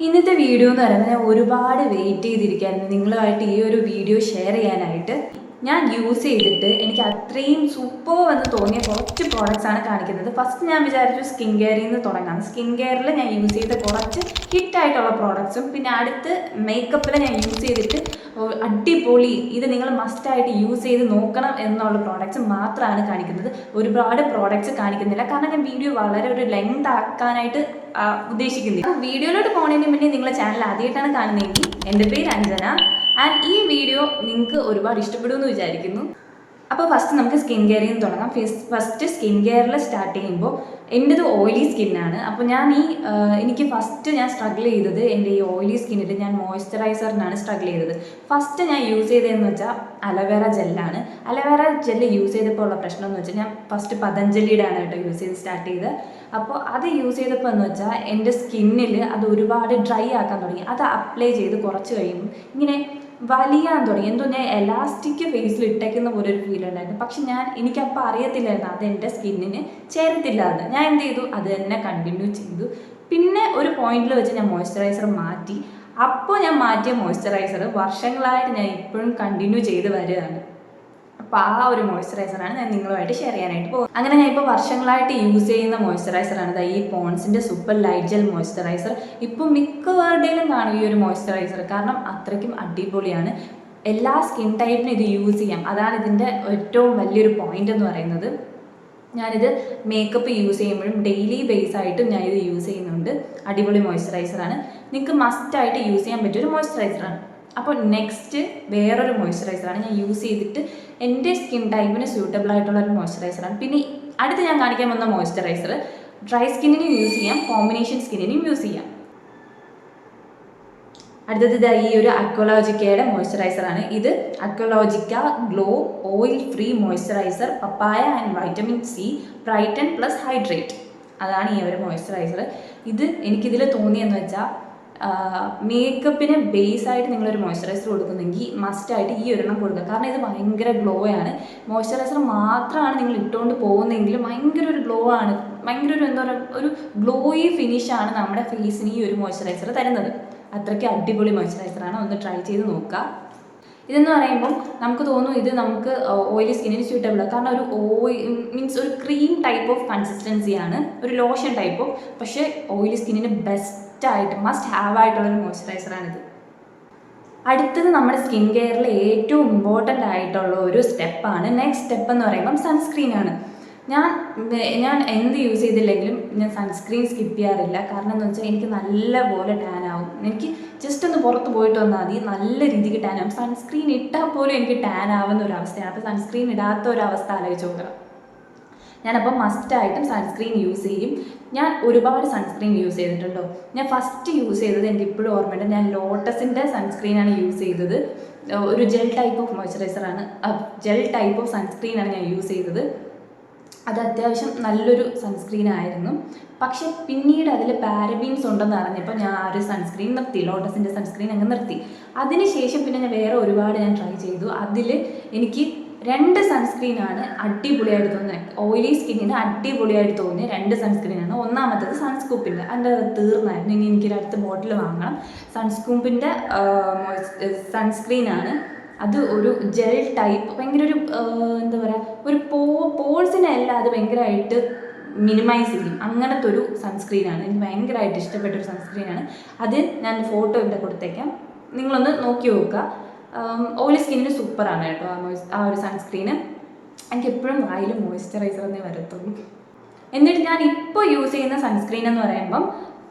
ഇന്നത്തെ വീഡിയോ എന്ന് പറയുന്നത് ഞാൻ ഒരുപാട് വെയിറ്റ് ചെയ്തിരിക്കുകയായിരുന്നു നിങ്ങളുമായിട്ട് ഈ ഒരു വീഡിയോ ഷെയർ ചെയ്യാനായിട്ട്. ഞാൻ യൂസ് ചെയ്തിട്ട് എനിക്ക് അത്രയും സൂപ്പർ എന്ന് തോന്നിയ കുറച്ച് പ്രോഡക്റ്റ്സ് ആണ് കാണിക്കുന്നത്. ഫസ്റ്റ് ഞാൻ വിചാരിച്ചു സ്കിൻ കെയറിൽ നിന്ന് തുടങ്ങാം. സ്കിൻ കെയറിൽ ഞാൻ യൂസ് ചെയ്ത കുറച്ച് ഹിറ്റായിട്ടുള്ള പ്രോഡക്റ്റ്സും പിന്നെ അടുത്ത് മേക്കപ്പിൽ ഞാൻ യൂസ് ചെയ്തിട്ട് അടിപൊളി ഇത് നിങ്ങൾ മസ്റ്റായിട്ട് യൂസ് ചെയ്ത് നോക്കണം എന്നുള്ള പ്രോഡക്റ്റ്സ് മാത്രമാണ് കാണിക്കുന്നത്. ഒരുപാട് പ്രോഡക്റ്റ്സ് കാണിക്കുന്നില്ല, കാരണം ഞാൻ വീഡിയോ വളരെ ഒരു ലെങ്ത് ആക്കാനായിട്ട് ഉദ്ദേശിക്കുന്നില്ല. വീഡിയോയിലോട്ട് പോകുന്നതിന് മുന്നേ നിങ്ങളുടെ ചാനൽ ആദ്യമായിട്ടാണ് കാണുന്നതെങ്കിൽ എൻ്റെ പേര് അഞ്ജന ആൻഡ് ഈ വീഡിയോ നിങ്ങൾക്ക് ഒരുപാട് ഇഷ്ടപ്പെടുമെന്ന് വിചാരിക്കുന്നു. അപ്പോൾ ഫസ്റ്റ് നമുക്ക് സ്കിൻ കെയറിൽ നിന്ന് തുടങ്ങാം. ഫസ്റ്റ് സ്കിൻ കെയറിൽ സ്റ്റാർട്ട് ചെയ്യുമ്പോൾ എൻ്റെത് ഓയിലി സ്കിന്നാണ്. അപ്പോൾ എനിക്ക് ഫസ്റ്റ് ഞാൻ സ്ട്രഗിൾ ചെയ്തത് എൻ്റെ ഈ ഓയിലി സ്കിന്നിൽ ഞാൻ മോയ്സ്ചറൈസറിനാണ് സ്ട്രഗിൾ ചെയ്തത്. ഫസ്റ്റ് ഞാൻ യൂസ് ചെയ്തതെന്ന് വെച്ചാൽ അലോവേറ ജെല്ലാണ്. അലോവേറ ജെല്ല് യൂസ് ചെയ്തപ്പോൾ ഉള്ള പ്രശ്നം എന്ന് വെച്ചാൽ ഞാൻ ഫസ്റ്റ് പതഞ്ജലിയുടെ ആണ് കേട്ടോ യൂസ് ചെയ്ത് സ്റ്റാർട്ട് ചെയ്തത്. അപ്പോൾ അത് യൂസ് ചെയ്തപ്പോൾ എന്ന് വെച്ചാൽ എൻ്റെ സ്കിന്നിൽ അത് ഒരുപാട് ഡ്രൈ ആക്കാൻ തുടങ്ങി. അത് അപ്ലൈ ചെയ്ത് കുറച്ച് കഴിയുമ്പോൾ ഇങ്ങനെ വലിയാൻ തുടങ്ങി. എന്തോ ഞാൻ എലാസ്റ്റിക് ഫേസിൽ ഇട്ടേക്കുന്ന പോലെ ഒരു ഫീൽ ഉണ്ടായിരുന്നു. പക്ഷെ എനിക്കപ്പോൾ അറിയത്തില്ലായിരുന്നു അത് എൻ്റെ സ്കിന്നിന് ചേരത്തില്ല എന്ന്. ഞാൻ എന്ത് ചെയ്തു, അത് തന്നെ കണ്ടിന്യൂ ചെയ്തു. പിന്നെ ഒരു പോയിന്റിൽ വെച്ച് ഞാൻ മോയ്സ്ചറൈസർ മാറ്റി. അപ്പോൾ ഞാൻ മാറ്റിയ മോയ്സ്ചറൈസർ വർഷങ്ങളായിട്ട് ഞാൻ ഇപ്പോഴും കണ്ടിന്യൂ ചെയ്ത് വരികയാണ്. അപ്പോൾ ആ ഒരു മോയ്സ്ചറൈസറാണ് ഞാൻ നിങ്ങളുമായിട്ട് ഷെയർ ചെയ്യാനായിട്ട് പോകുന്നത്. അങ്ങനെ ഞാൻ ഇപ്പോൾ വർഷങ്ങളായിട്ട് യൂസ് ചെയ്യുന്ന മോയ്സ്ചറൈസറാണ് ഈ പോൺസിൻ്റെ സൂപ്പർ ലൈറ്റ് ജെൽ മോയ്സ്ചറൈസർ. ഇപ്പോൾ മിക്കവാറുടെയും കാണും ഈ ഒരു മോയ്സ്ചറൈസർ, കാരണം അത്രയ്ക്കും അടിപൊളിയാണ്. എല്ലാ സ്കിൻ ടൈപ്പിനും ഇത് യൂസ് ചെയ്യാം. അതാണ് ഇതിൻ്റെ ഏറ്റവും വലിയൊരു പോയിന്റ് എന്ന് പറയുന്നത്. ഞാനിത് മേക്കപ്പ് യൂസ് ചെയ്യുമ്പോഴും ഡെയിലി ബേസ് ആയിട്ടും ഞാനിത് യൂസ് ചെയ്യുന്നുണ്ട്. അടിപൊളി മോയ്സ്ചറൈസറാണ്, നിങ്ങൾക്ക് മസ്റ്റായിട്ട് യൂസ് ചെയ്യാൻ പറ്റിയൊരു മോയ്സ്ചറൈസറാണ്. അപ്പോൾ നെക്സ്റ്റ് വേറൊരു മോയ്സ്ചറൈസറാണ് ഞാൻ യൂസ് ചെയ്തിട്ട് എൻ്റെ സ്കിൻ ടൈപ്പിന് സ്യൂട്ടബിൾ ആയിട്ടുള്ള ഒരു മോയ്സ്ചറൈസറാണ്. പിന്നെ അടുത്ത് ഞാൻ കാണിക്കാൻ വന്ന മോയ്സ്ചറൈസർ ഡ്രൈ സ്കിന്നിനും യൂസ് ചെയ്യാം, കോമ്പിനേഷൻ സ്കിന്നിനും യൂസ് ചെയ്യാം. അടുത്തത് ഈ ഒരു അക്വലോജിക്കയുടെ മോയ്സ്ചറൈസറാണ്. ഇത് Aqualogica glow oil free moisturizer papaya and vitamin C brighten plus hydrate. അതാണ് ഈ ഒരു മോയ്സ്ചറൈസർ. ഇത് എനിക്കിതിൽ തോന്നിയെന്ന് വെച്ചാൽ മേക്കപ്പിന് ബേസായിട്ട് നിങ്ങളൊരു മോയ്സ്ചറൈസർ കൊടുക്കുന്നെങ്കിൽ മസ്റ്റായിട്ട് ഈ ഒരെണ്ണം കൊടുക്കുക. കാരണം ഇത് ഭയങ്കര ഗ്ലോ ആണ്. മോയ്സ്ചറൈസർ മാത്രമാണ് നിങ്ങൾ ഇട്ടുകൊണ്ട് പോകുന്നതെങ്കിലും ഭയങ്കര ഒരു ഗ്ലോ ആണ്, ഭയങ്കര ഒരു എന്താ പറയുക ഒരു ഗ്ലോയി ഫിനിഷാണ് നമ്മുടെ ഫേസിന് ഈ ഒരു മോയ്സ്ചറൈസർ തരുന്നത്. അത്രയ്ക്ക് അടിപൊളി മോയ്സ്ചറൈസറാണ്, ഒന്ന് ട്രൈ ചെയ്ത് നോക്കുക. ഇതെന്ന് പറയുമ്പോൾ നമുക്ക് തോന്നും ഇത് നമുക്ക് ഓയിലി സ്കിന്നിന് സ്യൂട്ടബിൾ, കാരണം ഒരു മീൻസ് ഒരു ക്രീം ടൈപ്പ് ഓഫ് കൺസിസ്റ്റൻസിയാണ്, ഒരു ലോഷൻ ടൈപ്പ് ഓഫ്. പക്ഷേ ഓയിലി സ്കിന്നിന് ബെസ്റ്റായിട്ട് മസ്റ്റ് ഹാവ് ആയിട്ടുള്ളൊരു മോയ്സ്ചറൈസറാണിത്. അടുത്തത് നമ്മുടെ സ്കിൻ കെയറിൽ ഏറ്റവും ഇമ്പോർട്ടൻ്റ് ആയിട്ടുള്ള ഒരു സ്റ്റെപ്പാണ്. നെക്സ്റ്റ് സ്റ്റെപ്പ് എന്ന് പറയുമ്പം സൺസ്ക്രീനാണ്. ഞാൻ എന്ത് യൂസ് ചെയ്തില്ലെങ്കിലും ഞാൻ സൺസ്ക്രീൻ സ്കിപ്പ് ചെയ്യാറില്ല. കാരണം എന്ന് വെച്ചാൽ എനിക്ക് നല്ലപോലെ ടാൻ ആവും. എനിക്ക് ജസ്റ്റ് ഒന്ന് പുറത്ത് പോയിട്ട് വന്നാൽ മതി, നല്ല രീതിക്ക് ടാൻ ആവും. സൺസ്ക്രീൻ ഇട്ടാൽ പോലും എനിക്ക് ടാൻ ആവുന്ന ഒരു അവസ്ഥയാണ്. അപ്പോൾ സൺസ്ക്രീൻ ഇടാത്ത ഒരു അവസ്ഥ ആലോചിച്ച് നോക്കണം. ഞാനപ്പോൾ മസ്റ്റായിട്ടും സൺസ്ക്രീൻ യൂസ് ചെയ്യും. ഞാൻ ഒരുപാട് സൺസ്ക്രീൻ യൂസ് ചെയ്തിട്ടുണ്ടോ. ഞാൻ ഫസ്റ്റ് യൂസ് ചെയ്തത് എനിക്ക് ഇപ്പോഴും ഓർമ്മയുണ്ട്. ഞാൻ ലോട്ടസിൻ്റെ സൺസ്ക്രീനാണ് യൂസ് ചെയ്തത്. ഒരു ജെൽ ടൈപ്പ് ഓഫ് മോയ്സ്ചറൈസറാണ്, ജെൽ ടൈപ്പ് ഓഫ് സൺസ്ക്രീനാണ് ഞാൻ യൂസ് ചെയ്തത്. അത് അത്യാവശ്യം നല്ലൊരു സൺസ്ക്രീൻ ആയിരുന്നു. പക്ഷെ പിന്നീട് അതിൽ പാരബീൻസ് ഉണ്ടെന്ന് അറിഞ്ഞപ്പോൾ ഞാൻ ആ ഒരു സൺസ്ക്രീൻ നിർത്തി, ലോട്ടസിൻ്റെ സൺസ്ക്രീൻ അങ്ങ് നിർത്തി. അതിനുശേഷം പിന്നെ ഞാൻ വേറെ ഒരുപാട് ട്രൈ ചെയ്തു. അതിൽ എനിക്ക് 2 സൺസ്ക്രീനാണ് അടിപൊളിയായിട്ട് തോന്നുന്നത്. ഓയിലി സ്കിന്നിന് അടിപൊളിയായിട്ട് തോന്നിയ 2 സൺസ്ക്രീനാണ്. ഒന്നാമത്തത് സൺസ്കൂപ്പിൻ്റെ, അതിൻ്റെ തീർന്നായിരുന്നു. ഇനി എനിക്കൊരു അടുത്ത ബോട്ടിൽ വാങ്ങണം. സൺസ്കൂപ്പിൻ്റെ സൺസ്ക്രീനാണ്. അത് ഒരു ജെൽ ടൈപ്പ്, ഭയങ്കര ഒരു എന്താ പറയുക ഒരു പോൾസിനെ എല്ലാം അത് ഭയങ്കരമായിട്ട് മിനിമൈസ് ചെയ്യും. അങ്ങനത്തെ ഒരു സൺസ്ക്രീനാണ്. എനിക്ക് ഭയങ്കരമായിട്ട് ഇഷ്ടപ്പെട്ടൊരു സൺസ്ക്രീനാണ്. അത് ഞാൻ ഫോട്ടോ ഇവിടെ കൊടുത്തേക്കാം, നിങ്ങളൊന്ന് നോക്കി നോക്കുക. ഓയിലി സ്കിന്നിന് സൂപ്പറാണ് കേട്ടോ ആ ഒരു സൺസ്ക്രീന്. എനിക്ക് എപ്പോഴും വായിൽ മോയ്സ്ചറൈസർ എന്നേ വരത്തുള്ളൂ. എന്നിട്ട് ഞാൻ ഇപ്പോൾ യൂസ് ചെയ്യുന്ന സൺസ്ക്രീൻ എന്ന് പറയുമ്പം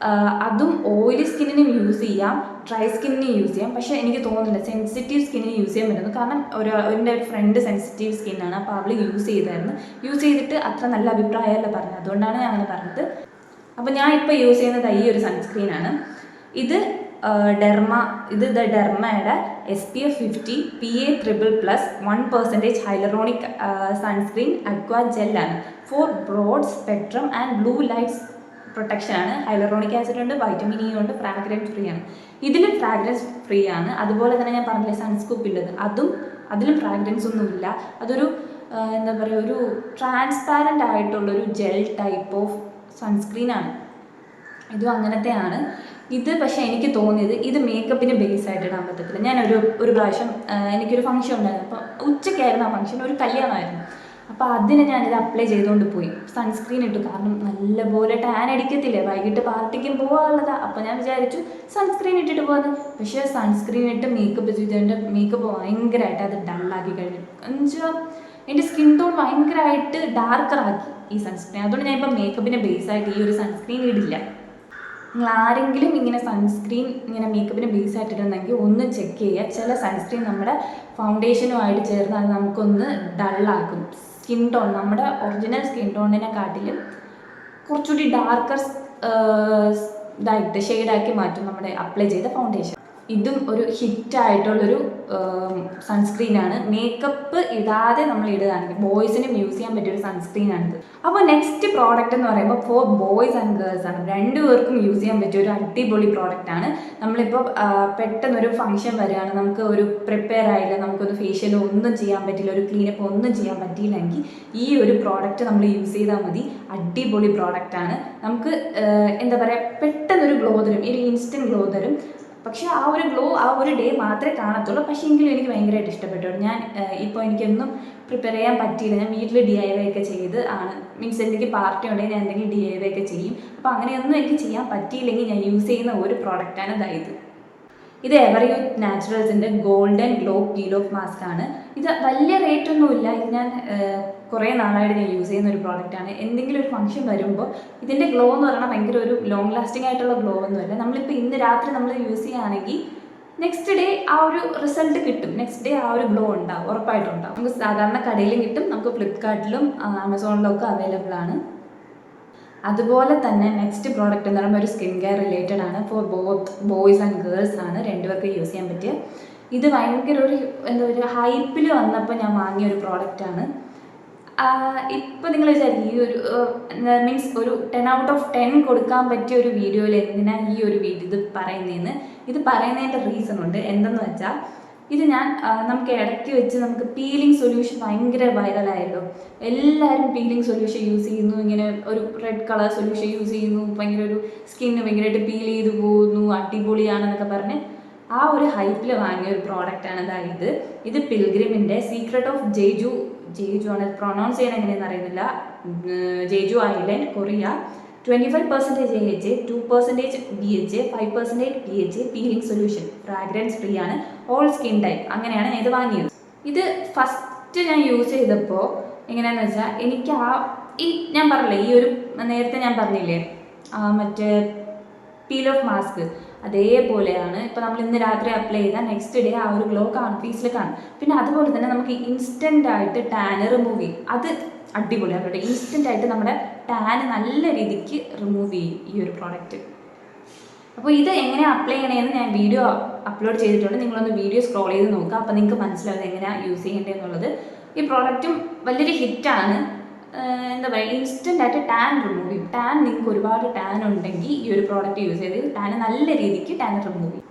അതും ഓയിലി സ്കിന്നിനും യൂസ് ചെയ്യാം, ഡ്രൈ സ്കിന്നിനും യൂസ് ചെയ്യാം. പക്ഷേ എനിക്ക് തോന്നുന്നില്ല സെൻസിറ്റീവ് സ്കിന്നിന് യൂസ് ചെയ്യാൻ പറ്റുന്നു. കാരണം എൻ്റെ ഫ്രണ്ട് സെൻസിറ്റീവ് സ്കിന്നാണ്. അപ്പോൾ അവൾ യൂസ് ചെയ്തിട്ട് അത്ര നല്ല അഭിപ്രായമല്ല പറഞ്ഞത്. അതുകൊണ്ടാണ് ഞാൻ അങ്ങനെ പറഞ്ഞത്. അപ്പോൾ ഞാൻ ഇപ്പോൾ യൂസ് ചെയ്യുന്നത് ഈ ഒരു സൺസ്ക്രീനാണ്. ഇത് ഡെർമയുടെ SPF 50 PA++, 1% hyaluronic sunscreen aqua ജെല്ലാണ്. For broad spectrum and blue lights protection ആണ്. ഹൈലറോണിക് ആസിഡ് ഉണ്ട്, വൈറ്റമിൻ ഇ ഉണ്ട്, ഫ്രാഗ്രൻസ് ഫ്രീ ആണ്. ഇതിൽ ഫ്രാഗ്രൻസ് ഫ്രീ ആണ്. അതുപോലെ തന്നെ ഞാൻ പറഞ്ഞില്ലേ സൺസ്കൂപ്പിൻ്റെത്, അതിലും ഫ്രാഗ്രൻസ് ഒന്നുമില്ല. അതൊരു എന്താ പറയുക ഒരു ട്രാൻസ്പാരൻ്റ് ആയിട്ടുള്ളൊരു ജെൽ ടൈപ്പ് ഓഫ് സൺസ്ക്രീനാണ്. ഇതും അങ്ങനത്തെയാണ്. ഇത് പക്ഷേ എനിക്ക് തോന്നിയത് ഇത് മേക്കപ്പിന് ബേസ് ആയിട്ട് ഇടാൻ പറ്റത്തില്ല. ഞാനൊരു പ്രാവശ്യം എനിക്കൊരു ഫംഗ്ഷൻ ഉണ്ടായിരുന്നു. അപ്പോൾ ഉച്ചയ്ക്കായിരുന്നു ആ ഫംഗ്ഷൻ, ഒരു കല്യാണമായിരുന്നു. അപ്പോൾ അതിന് ഞാനിത് അപ്ലൈ ചെയ്തുകൊണ്ട് പോയി. സൺസ്ക്രീൻ ഇട്ടു, കാരണം നല്ലപോലെ ടാൻ അടിക്കത്തില്ലേ, വൈകിട്ട് പാർട്ടിക്കും പോകാനുള്ളതാണ്. അപ്പോൾ ഞാൻ വിചാരിച്ചു സൺസ്ക്രീൻ ഇട്ടിട്ട് പോകുന്നത്. പക്ഷേ സൺസ്ക്രീൻ ഇട്ട് മേക്കപ്പ് ചെയ്ത് എൻ്റെ മേക്കപ്പ് ഭയങ്കരമായിട്ട് അത് ഡള്ളാക്കി കഴിഞ്ഞു. എന്നുവെച്ചാൽ എൻ്റെ സ്കിൻ ടോൺ ഭയങ്കരമായിട്ട് ഡാർക്കറാക്കി ഈ സൺസ്ക്രീൻ. അതുകൊണ്ട് ഞാൻ ഇപ്പം മേക്കപ്പിനെ ബേസായിട്ട് ഈ ഒരു സൺസ്ക്രീൻ ഇടില്ല. നിങ്ങൾ ആരെങ്കിലും ഇങ്ങനെ സൺസ്ക്രീൻ ഇങ്ങനെ മേക്കപ്പിന് ബേസ് ആയിട്ടിരുന്നെങ്കിൽ ഒന്ന് ചെക്ക് ചെയ്യുക. ചില സൺസ്ക്രീൻ നമ്മുടെ ഫൗണ്ടേഷനുമായിട്ട് ചേർന്ന് അത് നമുക്കൊന്ന് ഡള്ളാക്കും. സ്കിൻ ടോൺ നമ്മുടെ ഒറിജിനൽ സ്കിൻ ടോണിനെക്കാട്ടിലും കുറച്ചുകൂടി ഡാർക്കർ ഇതായിട്ട് ഷെയ്ഡാക്കി മാറ്റും നമ്മുടെ അപ്ലൈ ചെയ്ത ഫൗണ്ടേഷൻ. ഇതും ഒരു ഹിറ്റായിട്ടുള്ളൊരു സൺസ്ക്രീനാണ്. മേക്കപ്പ് ഇടാതെ നമ്മൾ ഇടുകയാണെങ്കിൽ ബോയ്സിനും യൂസ് ചെയ്യാൻ പറ്റിയൊരു സൺസ്ക്രീനാണിത്. അപ്പോൾ നെക്സ്റ്റ് പ്രോഡക്റ്റ് എന്ന് പറയുമ്പോൾ ഫോർ ബോയ്സ് ആൻഡ് ഗേൾസ് ആണ്. രണ്ടുപേർക്കും യൂസ് ചെയ്യാൻ പറ്റിയ ഒരു അടിപൊളി പ്രോഡക്റ്റാണ്. നമ്മളിപ്പോൾ പെട്ടെന്നൊരു ഫംഗ്ഷൻ വരികയാണ്, നമുക്ക് ഒരു പ്രിപ്പയർ ആയില്ല, നമുക്കൊരു ഫേഷ്യലോ ഒന്നും ചെയ്യാൻ പറ്റില്ല, ഒരു ക്ലീനപ്പ് ഒന്നും ചെയ്യാൻ പറ്റിയില്ലെങ്കിൽ ഈ ഒരു പ്രോഡക്റ്റ് നമ്മൾ യൂസ് ചെയ്താൽ മതി. അടിപൊളി പ്രോഡക്റ്റാണ്. നമുക്ക് എന്താ പറയുക, പെട്ടെന്നൊരു ഗ്ലോ തരും, ഒരു ഇൻസ്റ്റൻറ്റ് ഗ്ലോ തരും. പക്ഷേ ആ ഒരു ഗ്ലോ ആ ഒരു ഡേ മാത്രമേ കാണത്തുള്ളൂ. പക്ഷേ എങ്കിലും എനിക്ക് ഭയങ്കരമായിട്ട് ഇഷ്ടപ്പെട്ടു. ഞാൻ ഇപ്പോൾ എനിക്കൊന്നും പ്രിപ്പയർ ചെയ്യാൻ പറ്റിയില്ല, ഞാൻ വീട്ടിൽ DIY ഒക്കെ ചെയ്ത് ആണ്, മീൻസ് എനിക്ക് പാർട്ടി ഉണ്ടെങ്കിൽ ഞാൻ എന്തെങ്കിലും DIY ഒക്കെ ചെയ്യും. അപ്പോൾ അങ്ങനെയൊന്നും എനിക്ക് ചെയ്യാൻ പറ്റിയില്ലെങ്കിൽ ഞാൻ യൂസ് ചെയ്യുന്ന ഒരു പ്രോഡക്റ്റാണ് ഇതായത്. ഇത് എവർ യൂത്ത് നാച്ചുറൽസിൻ്റെ golden glow peel off mask ആണ്. ഇത് വലിയ റേറ്റൊന്നുമില്ല. ഇത് ഞാൻ കുറേ നാളായിട്ട് ഞാൻ യൂസ് ചെയ്യുന്ന ഒരു പ്രോഡക്റ്റാണ്. എന്തെങ്കിലും ഒരു ഫംഗ്ഷൻ വരുമ്പോൾ ഇതിൻ്റെ ഗ്ലോ എന്ന് പറഞ്ഞാൽ ഭയങ്കര ഒരു ലോങ് ലാസ്റ്റിംഗ് ആയിട്ടുള്ള ഗ്ലോ ഒന്നുമല്ല. നമ്മളിപ്പോൾ ഇന്ന് രാത്രി നമ്മൾ യൂസ് ചെയ്യുകയാണെങ്കിൽ നെക്സ്റ്റ് ഡേ ആ ഒരു റിസൾട്ട് കിട്ടും. നെക്സ്റ്റ് ഡേ ആ ഒരു ഗ്ലോ ഉണ്ടാവും, ഉറപ്പായിട്ടുണ്ടാവും. നമുക്ക് സാധാരണ കടയിലും കിട്ടും, നമുക്ക് ഫ്ലിപ്കാർട്ടിലും ആമസോണിലും ഒക്കെ അവൈലബിൾ ആണ്. അതുപോലെ തന്നെ നെക്സ്റ്റ് പ്രോഡക്റ്റ് എന്ന് പറയുമ്പോൾ ഒരു സ്കിൻ കെയർ റിലേറ്റഡ് ആണ്. For both boys and girls ആണ്, രണ്ടുപേർക്ക് യൂസ് ചെയ്യാൻ പറ്റിയ. ഇത് ഭയങ്കര ഒരു എന്താ പറയുക, ഹൈപ്പിൽ വന്നപ്പോൾ ഞാൻ വാങ്ങിയ ഒരു പ്രോഡക്റ്റാണ്. ഇപ്പോൾ നിങ്ങൾ വിചാരിക്കും ഈ ഒരു മീൻസ് ഒരു 10 out of 10 കൊടുക്കാൻ പറ്റിയ ഒരു വീഡിയോയിൽ എന്തിനാണ് ഈ ഒരു ഇത് പറയുന്നതെന്ന്. ഇത് പറയുന്നതിൻ്റെ റീസൺ ഉണ്ട്. എന്തെന്ന് വെച്ചാൽ ഇത് ഞാൻ നമുക്ക് ഇടയ്ക്ക് വെച്ച് നമുക്ക് പീലിംഗ് സൊല്യൂഷൻ ഭയങ്കര വൈറലായല്ലോ. എല്ലാവരും പീലിംഗ് സൊല്യൂഷൻ യൂസ് ചെയ്യുന്നു, ഇങ്ങനെ ഒരു റെഡ് കളർ സൊല്യൂഷൻ യൂസ് ചെയ്യുന്നു, ഭയങ്കര ഒരു സ്കിന്ന് ഭയങ്കരമായിട്ട് പീൽ ചെയ്ത് പോകുന്നു, അടിപൊളിയാണെന്നൊക്കെ പറഞ്ഞ് ആ ഒരു ഹൈപ്പിൽ വാങ്ങിയ ഒരു പ്രോഡക്റ്റാണ് ഇതായത്. ഇത് പിൽഗ്രിമിൻ്റെ സീക്രട്ട് ഓഫ് ജേജു ആണ്, പ്രൊനൗൺസ് ചെയ്യാൻ എങ്ങനെയെന്ന് അറിയുന്നില്ല, Jeju island, Korea. 25% AHA, 2% BHA, 5% PHA peeling solution, fragrance free ആണ്, ഓൾ സ്കിൻ ടൈപ്പ്. അങ്ങനെയാണ് ഞാൻ ഇത് വാങ്ങിയത്. ഇത് ഫസ്റ്റ് ഞാൻ യൂസ് ചെയ്തപ്പോൾ എങ്ങനെയാണെന്ന് വെച്ചാൽ എനിക്ക് ഈ ഞാൻ പറഞ്ഞില്ലേ, ഈ ഒരു നേരത്തെ ഞാൻ പറഞ്ഞില്ലേ മറ്റേ പീൽ ഓഫ് മാസ്ക്, അതേപോലെയാണ്. ഇപ്പോൾ നമ്മൾ ഇന്ന് രാത്രി അപ്ലൈ ചെയ്താൽ നെക്സ്റ്റ് ഡേ ആ ഒരു ഗ്ലോ കാണും, ഫേസിൽ കാണും. പിന്നെ അതുപോലെ തന്നെ നമുക്ക് ഇൻസ്റ്റൻ്റ് ആയിട്ട് ടാൻ റിമൂവ് ചെയ്യും. അത് അടിപൊളിയാണ് കേട്ടോ. ഇൻസ്റ്റൻ്റ് ആയിട്ട് നമ്മുടെ ടാൻ നല്ല രീതിക്ക് റിമൂവ് ചെയ്യും ഈ ഒരു പ്രോഡക്റ്റ്. അപ്പോൾ ഇത് എങ്ങനെയാണ് അപ്ലൈ ചെയ്യണമെന്ന് ഞാൻ വീഡിയോ അപ്ലോഡ് ചെയ്തിട്ടുണ്ട്. നിങ്ങളൊന്ന് വീഡിയോ സ്ക്രോൾ ചെയ്ത് നോക്കുക, അപ്പോൾ നിങ്ങൾക്ക് മനസ്സിലാവും എങ്ങനെയാണ് യൂസ് ചെയ്യേണ്ടതെന്നുള്ളത്. ഈ പ്രോഡക്റ്റും വലിയൊരു ഹിറ്റാണ്. എന്താ പറയുക, ഇൻസ്റ്റൻ്റ് ആയിട്ട് ടാൻ റിമൂവ് ചെയ്യും. ടാൻ നിങ്ങൾക്ക് ഒരുപാട് ടാൻ ഉണ്ടെങ്കിൽ ഈ ഒരു പ്രോഡക്റ്റ് യൂസ് ചെയ്ത് ടാൻ നല്ല രീതിക്ക് ടാൻ റിമൂവ് ചെയ്യും.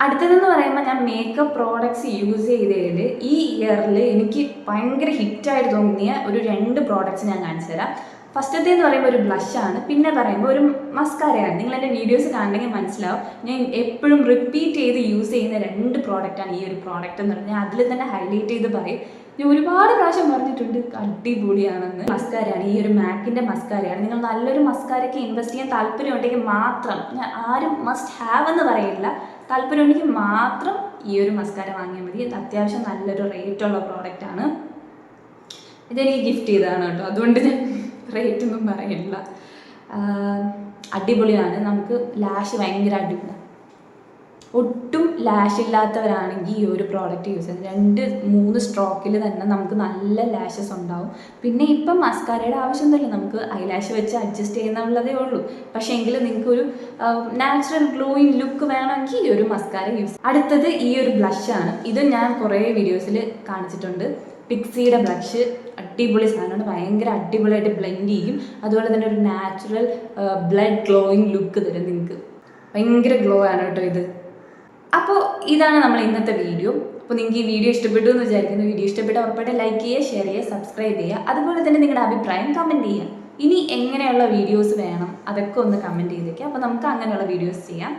അടുത്തതെന്ന് പറയുമ്പോൾ ഞാൻ മേക്കപ്പ് പ്രോഡക്ട്സ് യൂസ് ചെയ്തതിൽ ഈ ഇയറിൽ എനിക്ക് ഭയങ്കര ഹിറ്റായിട്ട് തോന്നിയ ഒരു 2 പ്രോഡക്ട്സ് ഞാൻ കാണിച്ചു തരാം. ഫസ്റ്റത്തെ എന്ന് പറയുമ്പോൾ ഒരു ബ്ലഷാണ്, പിന്നെ പറയുമ്പോൾ ഒരു മസ്കാരയാണ്. നിങ്ങൾ എൻ്റെ വീഡിയോസ് കാണണമെങ്കിൽ മനസ്സിലാവും. ഞാൻ എപ്പോഴും റിപ്പീറ്റ് ചെയ്ത് യൂസ് ചെയ്യുന്ന 2 പ്രോഡക്റ്റാണ് ഈ ഒരു പ്രോഡക്റ്റ് എന്ന് പറഞ്ഞാൽ. അതിൽ തന്നെ ഹൈലൈറ്റ് ചെയ്ത് പറയും, ഞാൻ ഒരുപാട് പ്രാവശ്യം പറഞ്ഞിട്ടുണ്ട് അടിപൊളിയാണെന്ന്. മസ്കാരയാണ്, ഈ ഒരു മാക്കിൻ്റെ മസ്കാരയാണ്. നിങ്ങൾ നല്ലൊരു മസ്കാരയ്ക്ക് ഇൻവെസ്റ്റ് ചെയ്യാൻ താല്പര്യമുണ്ടെങ്കിൽ മാത്രം, ഞാൻ ആരും മസ്റ്റ് ഹാവ് എന്ന് പറയില്ല, താല്പര്യമുണ്ടെങ്കിൽ മാത്രം ഈ ഒരു മസ്കാര വാങ്ങിയാൽ മതി. ഇത് അത്യാവശ്യം നല്ലൊരു റേറ്റുള്ള പ്രോഡക്റ്റാണ്. ഇതെനിക്ക് ഗിഫ്റ്റ് ചെയ്തതാണ് കേട്ടോ, അതുകൊണ്ട് ഞാൻ റേറ്റൊന്നും പറയില്ല. അടിപൊളിയാണ്. നമുക്ക് ലാഷ് ഭയങ്കര അടിപൊളിയാണ്. ഒട്ടും ലാഷ് ഇല്ലാത്തവരാണെങ്കിൽ ഈ ഒരു പ്രോഡക്റ്റ് യൂസ് ചെയ്യുന്നത് 2-3 സ്ട്രോക്കിൽ തന്നെ നമുക്ക് നല്ല ലാഷസ് ഉണ്ടാവും. പിന്നെ ഇപ്പം മസ്കാരയുടെ ആവശ്യമൊന്നുമില്ല, നമുക്ക് ഐലാഷ് വെച്ച് അഡ്ജസ്റ്റ് ചെയ്യുന്നുള്ളതേ ഉള്ളൂ. പക്ഷേ എങ്കിലും നിങ്ങൾക്കൊരു നാച്ചുറൽ ഗ്ലോയിങ് ലുക്ക് വേണമെങ്കിൽ ഈ ഒരു മസ്കാര യൂസ്. അടുത്തത് ഈ ഒരു ബ്ലഷാണ്. ഇത് ഞാൻ കുറേ വീഡിയോസിൽ കാണിച്ചിട്ടുണ്ട്. പിക്സിയുടെ ബ്ലഷ് അടിപൊളി സാധനമാണ്, ഭയങ്കര അടിപൊളിയായിട്ട് ബ്ലെൻഡ് ചെയ്യും. അതുപോലെ തന്നെ ഒരു നാച്ചുറൽ ബ്ലഡ് ഗ്ലോയിങ് ലുക്ക് തരും നിങ്ങൾക്ക്. ഭയങ്കര ഗ്ലോ ആണ് കേട്ടോ ഇത്. അപ്പോൾ ഇതാണ് നമ്മൾ ഇന്നത്തെ വീഡിയോ. അപ്പോൾ നിങ്ങൾക്ക് ഈ വീഡിയോ ഇഷ്ടപ്പെട്ടു എന്ന് വിചാരിക്കുന്നു. വീഡിയോ ഇഷ്ടപ്പെട്ടാൽ ഉറപ്പായിട്ട് ലൈക്ക് ചെയ്യുക, ഷെയർ ചെയ്യുക, സബ്സ്ക്രൈബ് ചെയ്യുക. അതുപോലെ തന്നെ നിങ്ങളുടെ അഭിപ്രായം കമൻറ്റ് ചെയ്യുക. ഇനി എങ്ങനെയുള്ള വീഡിയോസ് വേണം അതൊക്കെ ഒന്ന് കമൻറ്റ് ചെയ്തേക്കുക. അപ്പോൾ നമുക്ക് അങ്ങനെയുള്ള വീഡിയോസ് ചെയ്യാം.